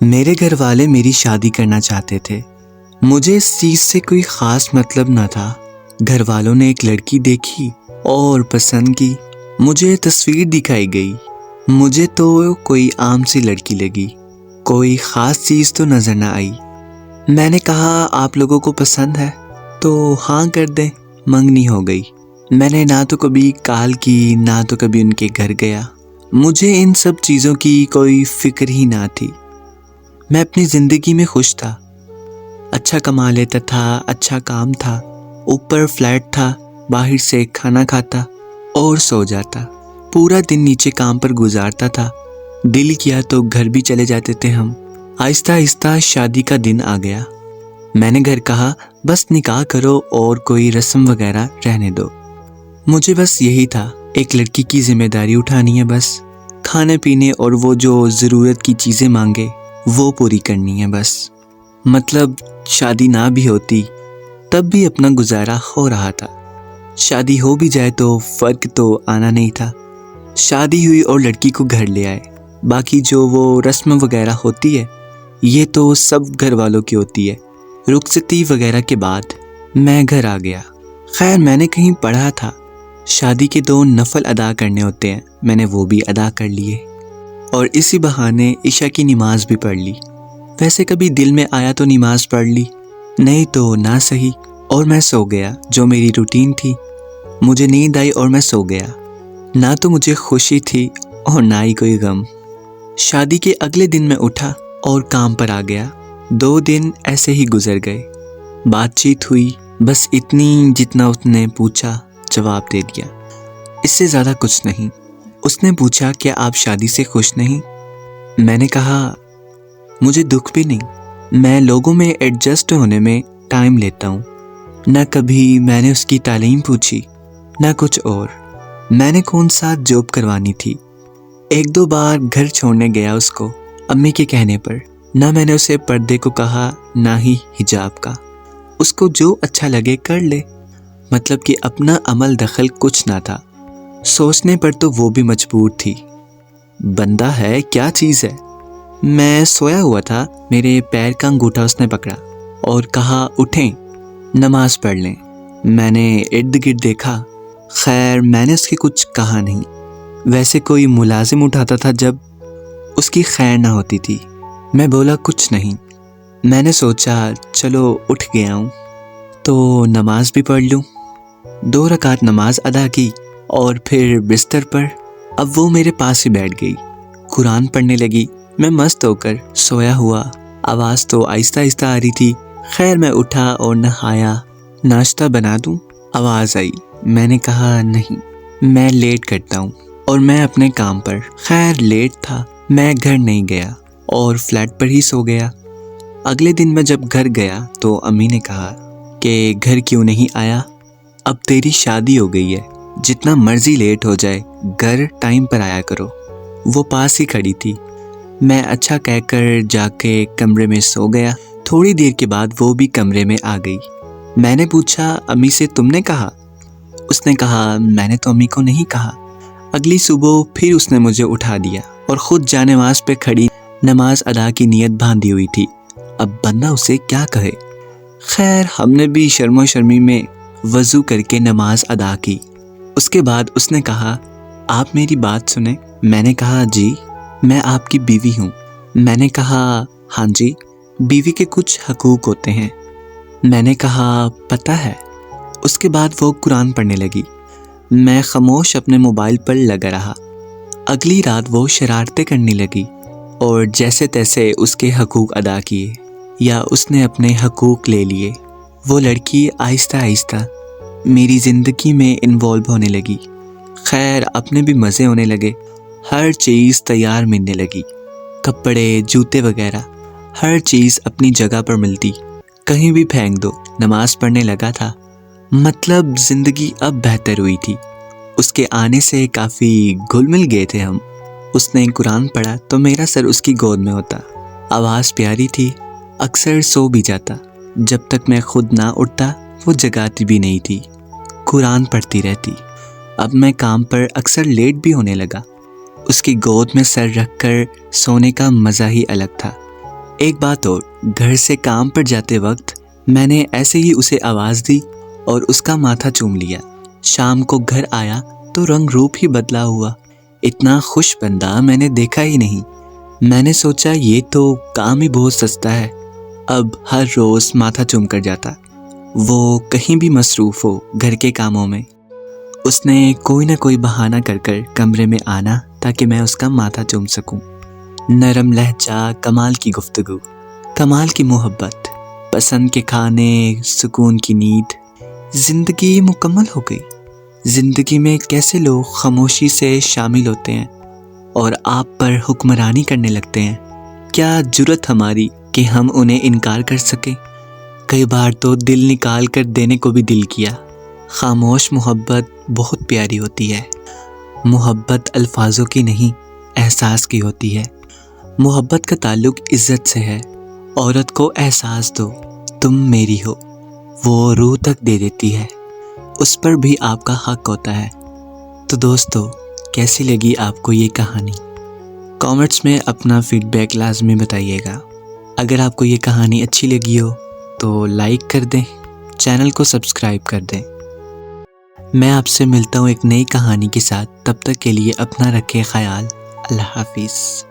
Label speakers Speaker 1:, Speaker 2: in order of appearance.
Speaker 1: میرے گھر والے میری شادی کرنا چاہتے تھے. مجھے اس چیز سے کوئی خاص مطلب نہ تھا. گھر والوں نے ایک لڑکی دیکھی اور پسند کی. مجھے تصویر دکھائی گئی. مجھے تو کوئی عام سی لڑکی لگی. کوئی خاص چیز تو نظر نہ آئی. میں نے کہا آپ لوگوں کو پسند ہے تو ہاں کر دیں. منگنی ہو گئی. میں نے نہ تو کبھی کال کی نہ تو کبھی ان کے گھر گیا. مجھے ان سب چیزوں کی کوئی فکر ہی نہ تھی. میں اپنی زندگی میں خوش تھا. اچھا کما لیتا تھا, اچھا کام تھا, اوپر فلیٹ تھا, باہر سے کھانا کھاتا اور سو جاتا. پورا دن نیچے کام پر گزارتا تھا. دل کیا تو گھر بھی چلے جاتے تھے ہم. آہستہ آہستہ شادی کا دن آ گیا. میں نے گھر کہا بس نکاح کرو اور کوئی رسم وغیرہ رہنے دو. مجھے بس یہی تھا, ایک لڑکی کی ذمہ داری اٹھانی ہے, بس کھانے پینے اور وہ جو ضرورت کی چیزیں مانگے وہ پوری کرنی ہے بس. مطلب شادی نہ بھی ہوتی تب بھی اپنا گزارا ہو رہا تھا. شادی ہو بھی جائے تو فرق تو آنا نہیں تھا. شادی ہوئی اور لڑکی کو گھر لے آئے. باقی جو وہ رسم وغیرہ ہوتی ہے یہ تو سب گھر والوں کی ہوتی ہے. رخصتی وغیرہ کے بعد میں گھر آ گیا. خیر میں نے کہیں پڑھا تھا شادی کے 2 نفل ادا کرنے ہوتے ہیں. میں نے وہ بھی ادا کر لیے اور اسی بہانے عشاء کی نماز بھی پڑھ لی. ویسے کبھی دل میں آیا تو نماز پڑھ لی, نہیں تو نہ صحیح, اور میں سو گیا جو میری روٹین تھی. مجھے نیند آئی اور میں سو گیا. نہ تو مجھے خوشی تھی اور نہ ہی کوئی غم. شادی کے اگلے دن میں اٹھا اور کام پر آ گیا. 2 دن ایسے ہی گزر گئے. بات چیت ہوئی, بس اتنی جتنا اس نے پوچھا جواب دے دیا, اس سے زیادہ کچھ نہیں. اس نے پوچھا کیا آپ شادی سے خوش نہیں؟ میں نے کہا مجھے دکھ بھی نہیں. میں لوگوں میں ایڈجسٹ ہونے میں ٹائم لیتا ہوں. نہ کبھی میں نے اس کی تعلیم پوچھی نہ کچھ اور. میں نے کون سا جاب کروانی تھی. 1-2 بار گھر چھوڑنے گیا اس کو امی کے کہنے پر. نہ میں نے اسے پردے کو کہا نہ ہی حجاب کا. اس کو جو اچھا لگے کر لے. مطلب کہ اپنا عمل دخل کچھ نہ تھا. سوچنے پر تو وہ بھی مجبور تھی. بندہ ہے کیا چیز ہے. میں سویا ہوا تھا, میرے پیر کا انگوٹھا اس نے پکڑا اور کہا اٹھیں نماز پڑھ لیں. میں نے ارد گرد دیکھا. خیر میں نے اس کی کچھ کہا نہیں. ویسے کوئی ملازم اٹھاتا تھا جب اس کی خیر نہ ہوتی تھی. میں بولا کچھ نہیں. میں نے سوچا چلو اٹھ گیا ہوں تو نماز بھی پڑھ لوں. 2 رکعت نماز ادا کی اور پھر بستر پر. اب وہ میرے پاس ہی بیٹھ گئی, قرآن پڑھنے لگی. میں مست ہو کر سویا ہوا. آواز تو آہستہ آہستہ آ رہی تھی. خیر میں اٹھا اور نہایا. ناشتہ بنا دوں؟ آواز آئی. میں نے کہا نہیں, میں لیٹ کرتا ہوں اور میں اپنے کام پر. خیر لیٹ تھا, میں گھر نہیں گیا اور فلیٹ پر ہی سو گیا. اگلے دن میں جب گھر گیا تو امی نے کہا کہ گھر کیوں نہیں آیا, اب تیری شادی ہو گئی ہے, جتنا مرضی لیٹ ہو جائے گھر ٹائم پر آیا کرو. وہ پاس ہی کھڑی تھی. میں اچھا کہہ کر جا کے کمرے میں سو گیا. تھوڑی دیر کے بعد وہ بھی کمرے میں آ گئی. میں نے پوچھا امی سے تم نے کہا؟ اس نے کہا میں نے تو امی کو نہیں کہا. اگلی صبح پھر اس نے مجھے اٹھا دیا اور خود جا نماز پہ کھڑی. نماز ادا کی نیت باندھی ہوئی تھی. اب بندہ اسے کیا کہے. خیر ہم نے بھی شرم و شرمی میں وضو کر کے نماز ادا کی. اس کے بعد اس نے کہا آپ میری بات سنیں. میں نے کہا جی, میں آپ کی بیوی ہوں. میں نے کہا ہاں جی, بیوی کے کچھ حقوق ہوتے ہیں. میں نے کہا پتہ ہے. اس کے بعد وہ قرآن پڑھنے لگی. میں خاموش اپنے موبائل پر لگا رہا. اگلی رات وہ شرارتیں کرنے لگی اور جیسے تیسے اس کے حقوق ادا کیے یا اس نے اپنے حقوق لے لیے. وہ لڑکی آہستہ آہستہ میری زندگی میں انوالو ہونے لگی. خیر اپنے بھی مزے ہونے لگے. ہر چیز تیار ملنے لگی. کپڑے جوتے وغیرہ ہر چیز اپنی جگہ پر ملتی. کہیں بھی پھینک دو. نماز پڑھنے لگا تھا. مطلب زندگی اب بہتر ہوئی تھی. اس کے آنے سے کافی گھل مل گئے تھے ہم. اس نے قرآن پڑھا تو میرا سر اس کی گود میں ہوتا. آواز پیاری تھی. اکثر سو بھی جاتا. جب تک میں خود نہ اٹھتا وہ جگاتی بھی نہیں تھی, قرآن پڑھتی رہتی. اب میں کام پر اکثر لیٹ بھی ہونے لگا. اس کی گود میں سر رکھ کر سونے کا مزہ ہی الگ تھا. ایک بات اور، گھر سے کام پر جاتے وقت میں نے ایسے ہی اسے آواز دی اور اس کا ماتھا چوم لیا۔ شام کو گھر آیا تو رنگ روپ ہی بدلا ہوا۔ اتنا خوش بندہ میں نے دیکھا ہی نہیں۔ میں نے سوچا یہ تو کام ہی بہت سستا ہے، اب ہر روز ماتھا چوم کر جاتا۔ وہ کہیں بھی مصروف ہو گھر کے کاموں میں، اس نے کوئی نہ کوئی بہانہ کر کر کمرے میں آنا تاکہ میں اس کا ماتھا چوم سکوں۔ نرم لہجہ، کمال کی گفتگو، کمال کی محبت، پسند کے کھانے، سکون کی نیند، زندگی مکمل ہو گئی۔ زندگی میں کیسے لوگ خاموشی سے شامل ہوتے ہیں اور آپ پر حکمرانی کرنے لگتے ہیں۔ کیا جرأت ہماری کہ ہم انہیں انکار کر سکیں۔ کئی بار تو دل نکال کر دینے کو بھی دل کیا۔ خاموش محبت بہت پیاری ہوتی ہے۔ محبت الفاظوں کی نہیں، احساس کی ہوتی ہے۔ محبت کا تعلق عزت سے ہے۔ عورت کو احساس دو تم میری ہو، وہ روح تک دے دیتی ہے، اس پر بھی آپ کا حق ہوتا ہے۔ تو دوستو، کیسی لگی آپ کو یہ کہانی؟ کامنٹس میں اپنا فیڈ بیک لازمی بتائیے گا۔ اگر آپ کو یہ کہانی اچھی لگی ہو تو لائک کر دیں، چینل کو سبسکرائب کر دیں۔ میں آپ سے ملتا ہوں ایک نئی کہانی کے ساتھ، تب تک کے لیے اپنا رکھیں خیال۔ اللہ حافظ۔